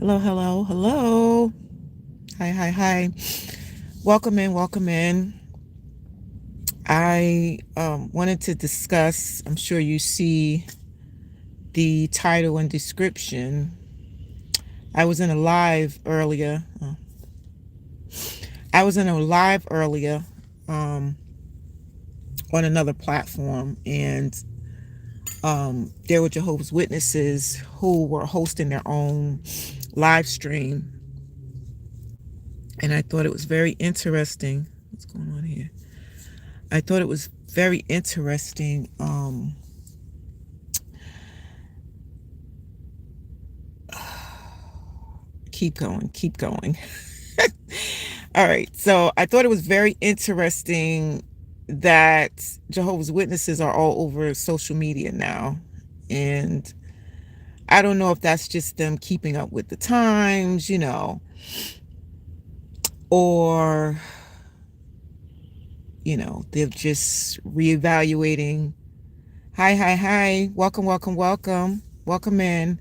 Hello, hello, hello. Hi, hi, hi. Welcome in, welcome in. I wanted to discuss, I'm sure you see the title and description. I was in a live earlier. I was in a live earlier um, on another platform, and there were Jehovah's Witnesses who were hosting their own live stream. And I thought it was very interesting. What's going on here? I thought it was very interesting. Keep going, keep going. All right. So I thought it was very interesting that Jehovah's Witnesses are all over social media now. And I don't know if that's just them keeping up with the times, or, they're just reevaluating. Hi, hi, hi. Welcome, welcome, welcome. Welcome in.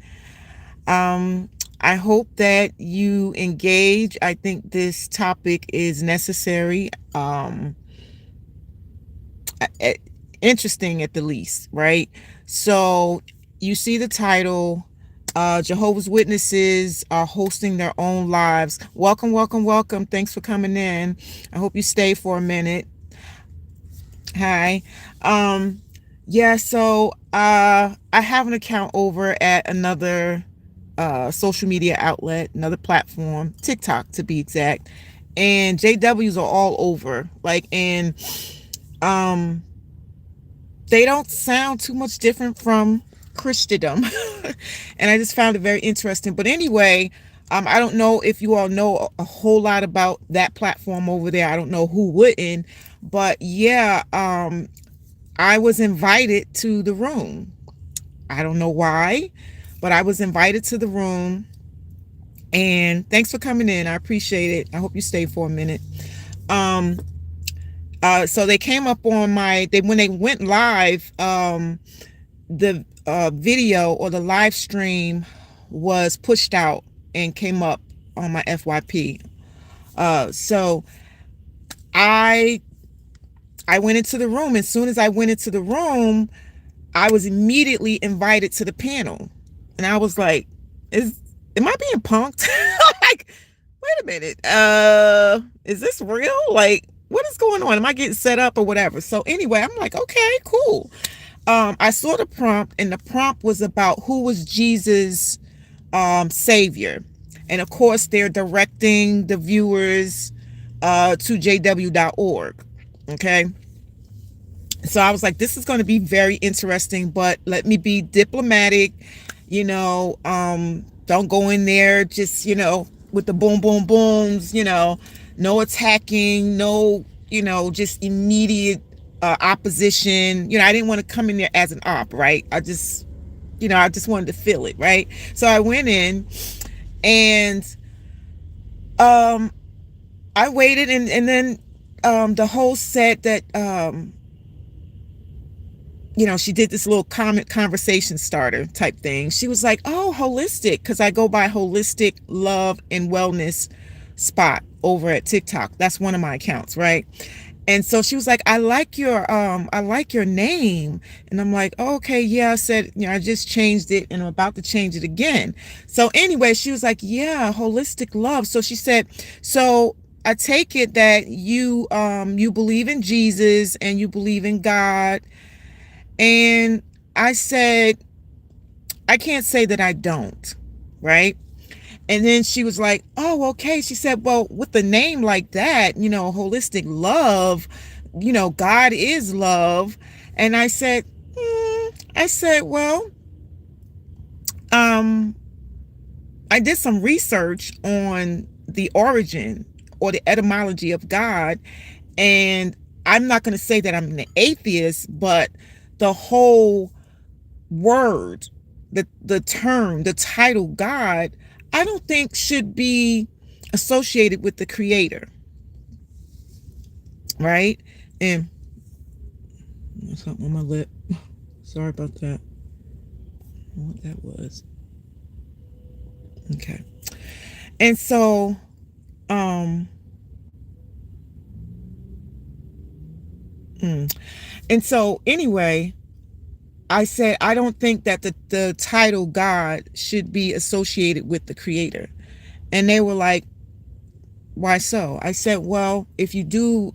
Um, I hope that you engage. I think this topic is necessary, eh, interesting at the least, right? So you see the title. Jehovah's Witnesses are hosting their own lives. Welcome, welcome, welcome. Thanks for coming in. I hope you stay for a minute. Hi. Um, yeah, so I have an account over at another social media outlet, another platform, TikTok to be exact. And JWs are all over. And um they don't sound too much different from Christendom. And I just found it very interesting. But anyway, I don't know if you all know a whole lot about that platform over there. I don't know who wouldn't, but yeah, I was invited to the room. I don't know why, but I was invited to the room. And thanks for coming in. I appreciate it. I hope you stay for a minute. Um, so they came up on when they went live, the video or the live stream was pushed out and came up on my FYP. So I I went into the room. As soon as I went into the room, I was immediately invited to the panel. And I was like, am I being punked? Like, wait a minute. Is this real? Like, what is going on? Am I getting set up or whatever? So anyway, I'm like, okay, cool. I saw the prompt, and the prompt was about who was Jesus' savior. And of course, they're directing the viewers to jw.org. Okay. So I was like, this is going to be very interesting, but let me be diplomatic, don't go in there just, with the boom, boom, booms, no attacking, no, just immediate opposition. I didn't want to come in there as an op, right? I just wanted to feel it, right? So I went in and um, I waited, and then the host said that, she did this little comment conversation starter type thing. She was like, oh, holistic, because I go by holistic love and wellness spot over at TikTok. That's one of my accounts, right? And so she was like, I like your name. And I'm like, oh, okay, yeah. I said, I just changed it and I'm about to change it again. So anyway, she was like, yeah, holistic love. So she said, so I take it that you believe in Jesus and you believe in God. And I said, I can't say that I don't, right? And then she was like, oh, okay. She said, well, with the name like that, holistic love, God is love. And I said, well, um, I did some research on the origin or the etymology of God. And I'm not going to say that I'm an atheist, but the whole word, the term, the title God, I don't think should be associated with the creator, right? And something on my lip. Sorry about that. What that was. Okay. And so, um, mm. and so anyway, I said, I don't think that the title God should be associated with the creator. And they were like, why so? I said, well, if you do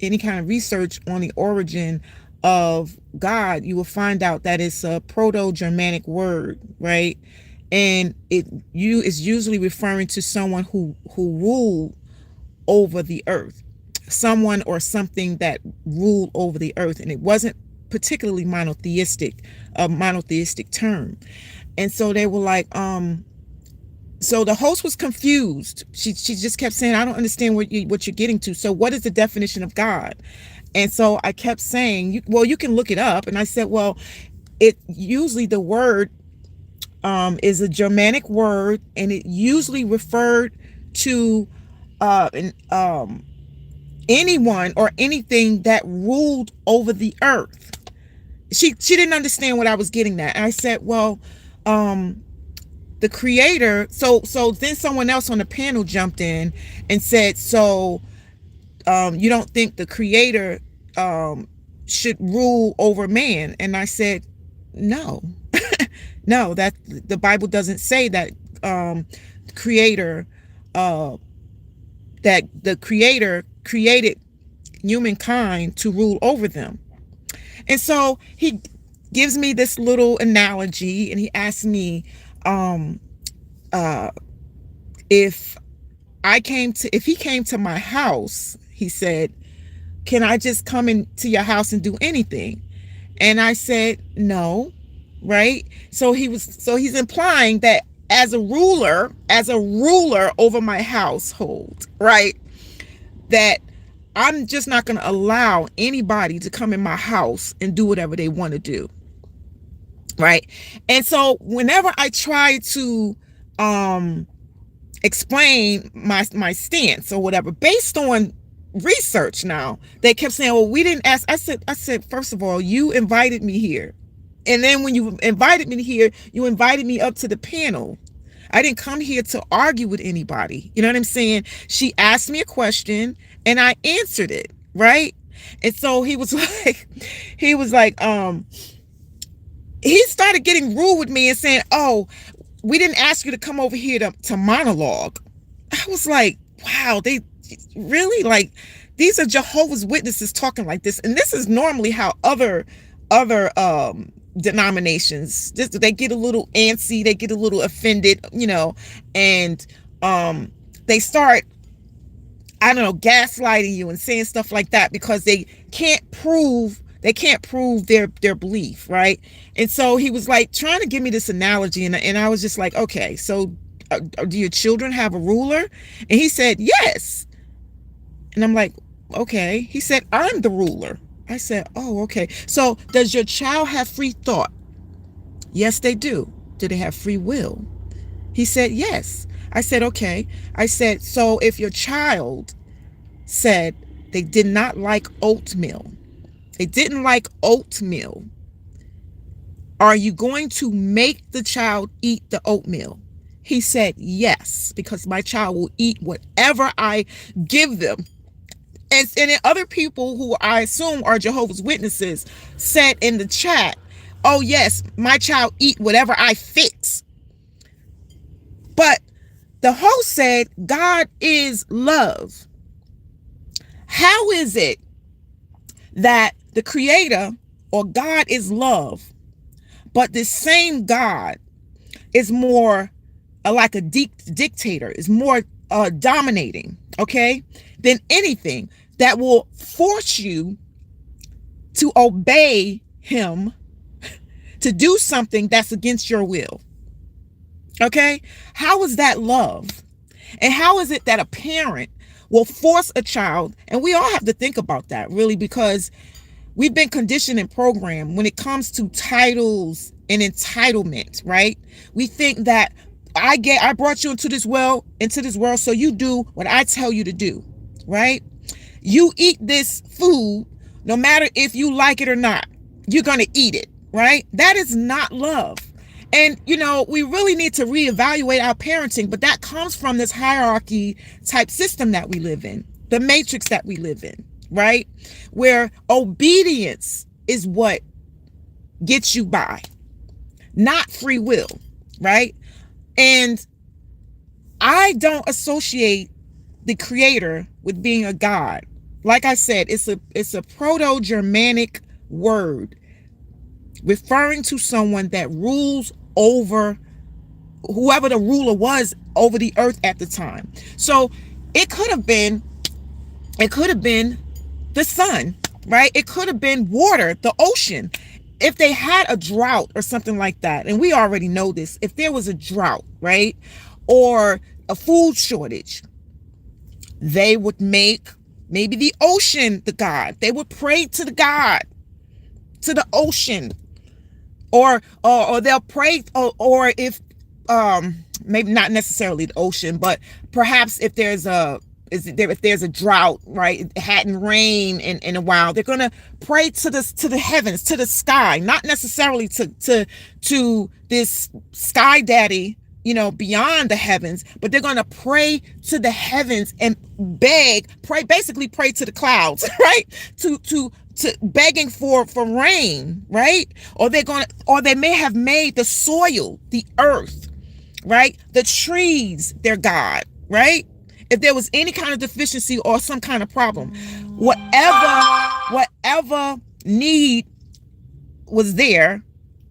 any kind of research on the origin of God, you will find out that it's a Proto-Germanic word, right? And it you is usually referring to someone who ruled over the earth, someone or something that ruled over the earth, and it wasn't particularly monotheistic, a monotheistic term. And so they were like, so the host was confused. She just kept saying, I don't understand what you're getting to. So what is the definition of God? And so I kept saying, well, you can look it up. And I said, well, it usually the word is a Germanic word, and it usually referred to anyone or anything that ruled over the earth. She didn't understand what I was getting at. And I said, well, the creator. So then someone else on the panel jumped in and said, so you don't think the creator should rule over man? And I said, no. No, that the Bible doesn't say that creator that the creator created humankind to rule over them. And so he gives me this little analogy, and he asks me uh, if if he came to my house, he said, can I just come into your house and do anything? And I said, no, right? So he's implying that as a ruler over my household, right? That I'm just not going to allow anybody to come in my house and do whatever they want to do. Right. And so whenever I try to explain my stance or whatever based on research, now they kept saying, well, we didn't ask. I said, first of all, you invited me here. And then when you invited me here, you invited me up to the panel. I didn't come here to argue with anybody. You know what I'm saying? She asked me a question and I answered it. Right. And so he was like, he started getting rude with me and saying, oh, we didn't ask you to come over here to monologue. I was like, wow, they really, like, these are Jehovah's Witnesses talking like this. And this is normally how other denominations, they get a little antsy, they get a little offended, and they start, I don't know, gaslighting you and saying stuff like that because they can't prove their belief, right? And so he was like trying to give me this analogy, and I was just like, okay, so do your children have a ruler? And he said, yes. And I'm like, okay. He said, I'm the ruler. I said, oh, okay. So does your child have free thought? Yes, they do. Do they have free will? He said, yes. I said, okay. I said, so if your child said they did not like oatmeal, they didn't like oatmeal, are you going to make the child eat the oatmeal? He said, yes, because my child will eat whatever I give them. And then other people who I assume are Jehovah's Witnesses said in the chat, oh yes, my child eat whatever I fix. But the host said, God is love. How is it that the creator or God is love, but this same God is more like a dictator, is more dominating, okay, than anything, that will force you to obey him, to do something that's against your will? Okay, how is that love? And how is it that a parent will force a child? And we all have to think about that, really, because we've been conditioned and programmed when it comes to titles and entitlement, right? We think that I brought you into this world, so you do what I tell you to do, right? You eat this food, no matter if you like it or not, you're going to eat it, right? That is not love. And, we really need to reevaluate our parenting, but that comes from this hierarchy type system that we live in, the matrix that we live in, right? Where obedience is what gets you by, not free will, right? And I don't associate the creator with being a god. Like I said, it's a proto-Germanic word referring to someone that rules over whoever the ruler was over the earth at the time. So it could have been the sun, right? It could have been water, the ocean. If they had a drought or something like that, and we already know this, if there was a drought, right, or a food shortage, they would make maybe the ocean the god. They would pray to the god, to the ocean, or they'll pray, or if maybe not necessarily the ocean, but perhaps if there's a drought, right, it hadn't rained in a while, they're gonna pray to the heavens, to the sky, not necessarily to this sky daddy, beyond the heavens, but they're gonna pray to the heavens and basically pray to the clouds, right, to begging for rain, right? Or they may have made the soil, the earth, right, the trees their god, right? If there was any kind of deficiency or some kind of problem, whatever need was there,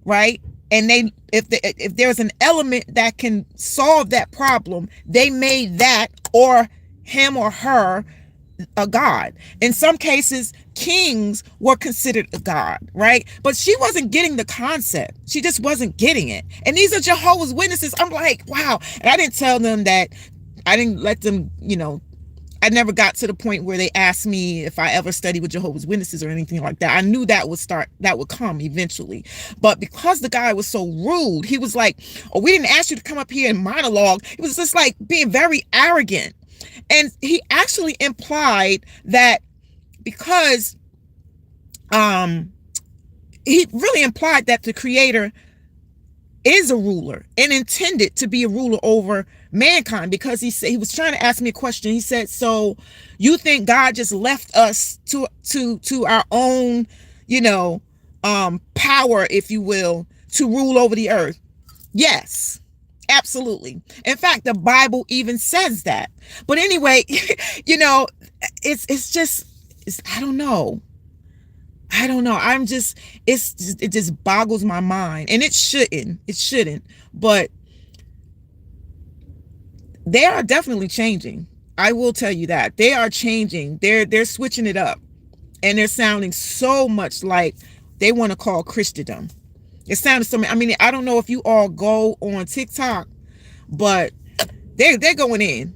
right? And if there's an element that can solve that problem, they made that, or him or her, a god. In some cases, kings were considered a god, right? But she wasn't getting the concept. She just wasn't getting it. And these are Jehovah's Witnesses. I'm like, wow. And I didn't tell them that. I didn't let them, I never got to the point where they asked me if I ever studied with Jehovah's Witnesses or anything like that. I knew that would come eventually. But because the guy was so rude, he was like, oh, we didn't ask you to come up here and monologue. It was just like being very arrogant. And he actually implied that because he really implied that the creator is a ruler and intended to be a ruler over mankind, because he was trying to ask me a question. He said, so you think God just left us to our own, power, if you will, to rule over the earth? Yes, absolutely. In fact, the Bible even says that. But anyway, it's just I don't know. It just boggles my mind, and it shouldn't, but they are definitely changing. I will tell you that they are changing. They're switching it up, and they're sounding so much like they want to call Christendom. It sounded so. I mean, I don't know if you all go on TikTok, but they're going in.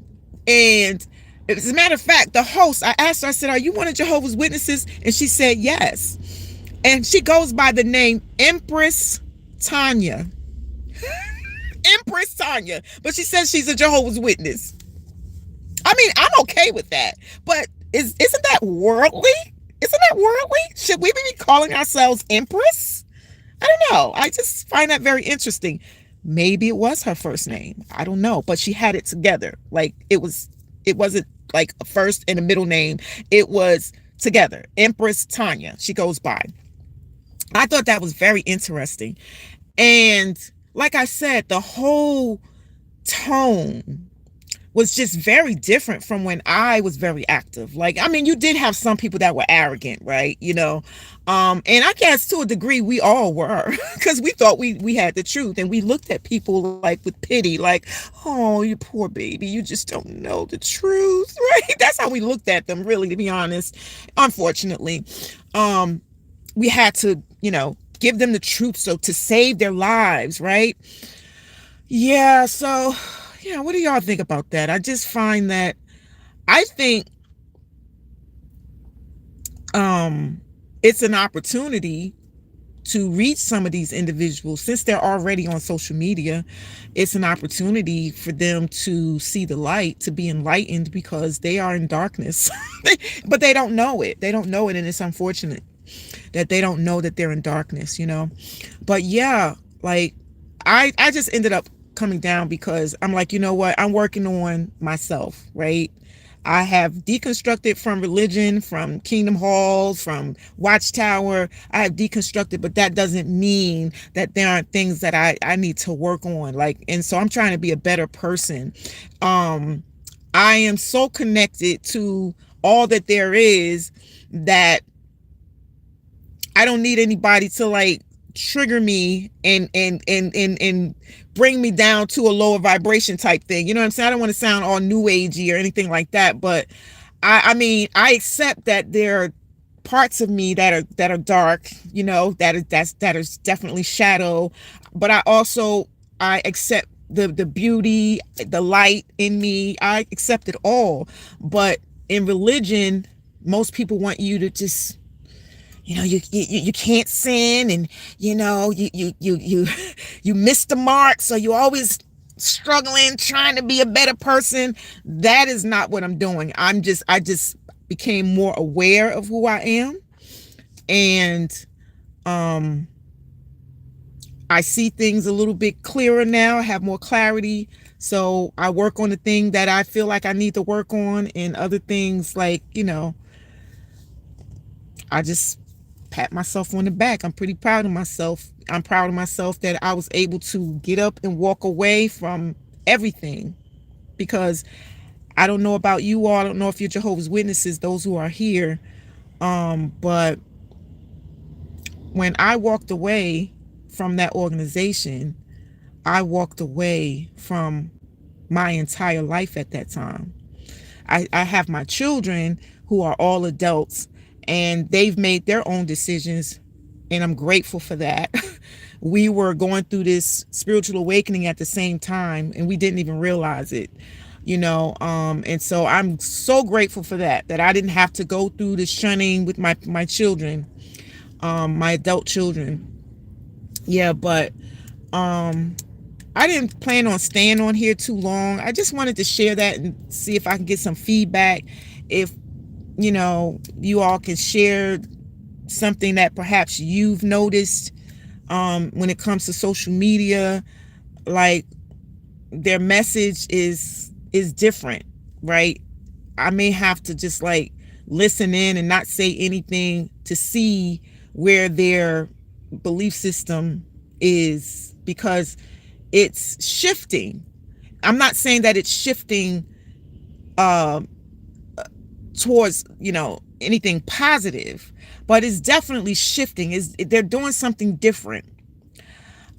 And as a matter of fact, the host, I asked her, I said, are you one of Jehovah's Witnesses? And she said yes. And she goes by the name Empress Tanya. Empress Tanya. But she says she's a Jehovah's Witness. I mean, I'm okay with that. But isn't that worldly? Isn't that worldly? Should we be calling ourselves Empress? I don't know. I just find that very interesting. Maybe it was her first name. I don't know. But she had it together. Like it wasn't like a first and a middle name. It was together. Empress Tanya, she goes by. I thought that was very interesting. And like I said, the whole tone was just very different from when I was very active. Like, I mean, you did have some people that were arrogant, right? And I guess to a degree we all were, because we thought we had the truth, and we looked at people like with pity, like, oh, you poor baby, you just don't know the truth, right? That's how we looked at them, really, to be honest. Unfortunately, we had to, give them the truth, so to save their lives, right? Yeah, so yeah, what do y'all think about that? I just find that I think it's an opportunity to reach some of these individuals. Since they're already on social media, it's an opportunity for them to see the light, to be enlightened, because they are in darkness. But they don't know it. They don't know it, and it's unfortunate that they don't know that they're in darkness, But yeah, like, I just ended up coming down because I'm like, you know what? I'm working on myself, right? I have deconstructed from religion, from Kingdom Halls, from Watchtower. I have deconstructed, but that doesn't mean that there aren't things that I need to work on. Like, and so I'm trying to be a better person. Um, I am so connected to all that there is that I don't need anybody to like trigger me and bring me down to a lower vibration type thing. You know what I'm saying? I don't want to sound all new agey or anything like that, but I mean, I accept that there are parts of me that are dark, you know, that is definitely shadow, but I accept the beauty, the light in me. I accept it all. But in religion, most people want you to just, you know, you can't sin, and you know, you miss the mark, so you always struggling trying to be a better person. That is not what I'm doing. I just became more aware of who I am, and um I see things a little bit clearer now. I have more clarity, so I work on the thing that I feel like I need to work on, and other things, like, you know, I just pat myself on the back. I'm pretty proud of myself. I'm proud of myself that I was able to get up and walk away from everything, because I don't know about you all. I don't know if you're Jehovah's Witnesses, those who are here. But when I walked away from that organization, I walked away from my entire life at that time. I have my children who are all adults, and they've made their own decisions, and I'm grateful for that. We were going through this spiritual awakening at the same time, and we didn't even realize it, you know. And so I'm so grateful for that I didn't have to go through the shunning with my children, my adult children. Yeah, but I didn't plan on staying on here too long. I just wanted to share that and see if I can get some feedback. If, you know, you all can share something that perhaps you've noticed when it comes to social media, like their message is different, right? I may have to just like listen in and not say anything to see where their belief system is, because it's shifting. I'm not saying that it's shifting uh, towards, you know, anything positive, but it's definitely shifting. They're doing something different.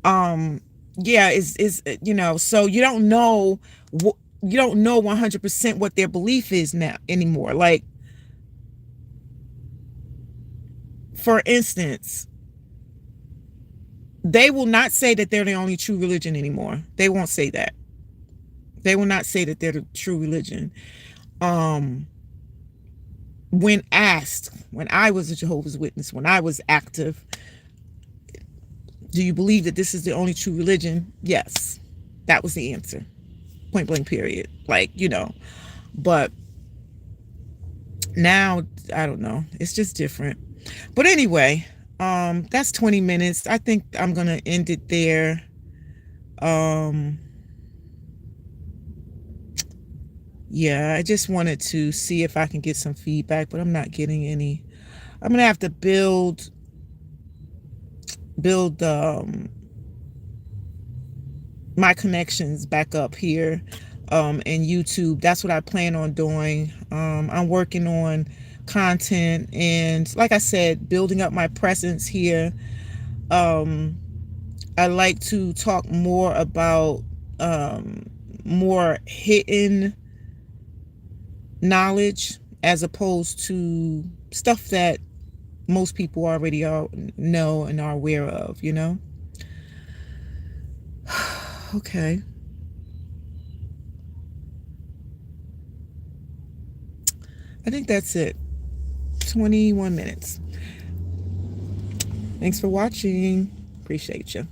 Yeah, is you know, so you don't know 100% what their belief is now anymore. Like, for instance, they will not say that they're the only true religion anymore. They won't say that. They will not say that they're the true religion. When asked, when I was a Jehovah's Witness, when I was active, do you believe that this is the only true religion? Yes. That was the answer. Point blank, period. Like, you know, but now, I don't know. It's just different. But anyway, that's 20 minutes. I think I'm going to end it there. Yeah, I just wanted to see if I can get some feedback, but I'm not getting any. I'm going to have to build my connections back up here in YouTube. That's what I plan on doing. I'm working on content, and like I said, building up my presence here. I like to talk more about more hidden knowledge, as opposed to stuff that most people already know and are aware of, you know. Okay, I think that's it. 21 minutes. Thanks for watching. Appreciate you.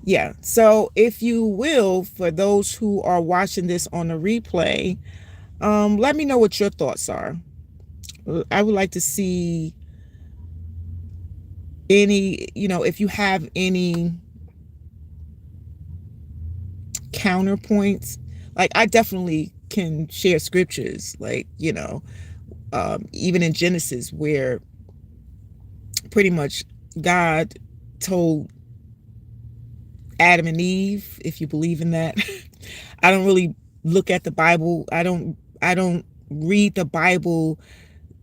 Yeah, so if you will, for those who are watching this on the replay, let me know what your thoughts are. I would like to see any, you know, if you have any counterpoints. Like, I definitely can share scriptures, like, even in Genesis, where pretty much God told Adam and Eve, if you believe in that. I don't really look at the Bible. I don't read the Bible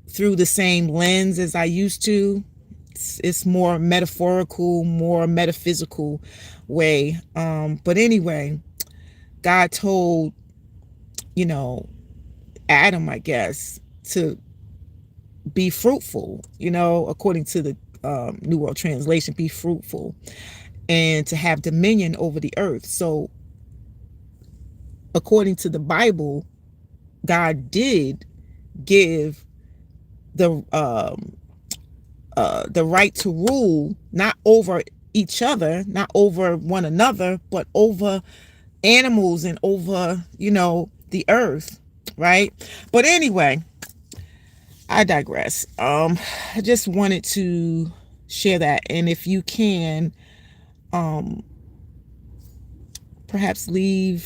through the same lens as I used to. It's more metaphorical, more metaphysical way. But anyway, God told, you know, Adam, I guess, to be fruitful, according to the New World Translation, be fruitful and to have dominion over the earth. So, according to the Bible, God did give the right to rule, not over each other, not over one another, but over animals and over, the earth, right? But anyway, I digress. I just wanted to share that, and if you can, perhaps leave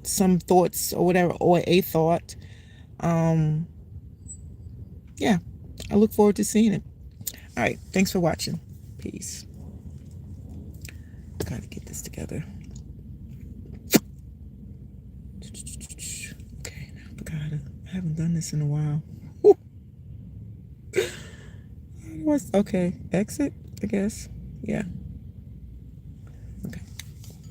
some thoughts or whatever, or a thought. Yeah, I look forward to seeing it. All right, thanks for watching. Peace. Gotta get this together. Okay, God, I haven't done this in a while. Okay, exit, I guess. Yeah.